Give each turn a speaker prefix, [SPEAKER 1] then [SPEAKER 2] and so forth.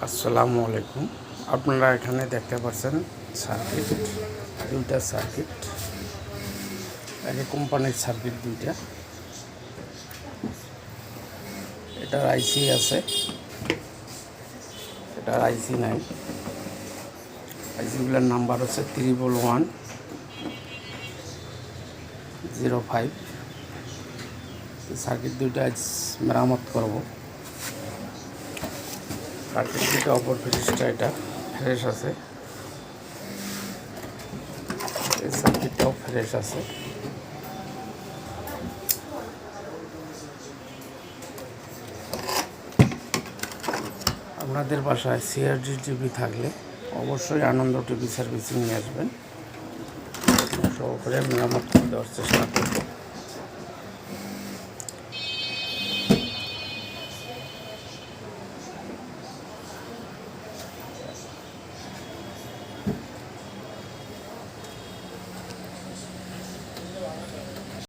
[SPEAKER 1] আসসালামু আলাইকুম। আপনারা এখানে দেখতে পাচ্ছেন সার্কিট, দুইটা সার্কিট, একই কোম্পানির সার্কিট দুইটা। এটার আইসি আছে, এটার আইসি নাই। আইসিগুলোর নাম্বার হচ্ছে 111105। সার্কিট দুইটা আজ মেরামত করব। সার্কিট দুটো অপর ফ্রিজটা এটা ফ্রেশ আছে, এই সার্কিটটাও ফ্রেশ আছে। আপনাদের বাসায় সিআরজি টিভি থাকলে অবশ্যই আনন্দ টিভি সার্ভিসিং নিয়ে আসবেন, সহকারে মেরামত করে দেওয়ার চেষ্টা করবেন।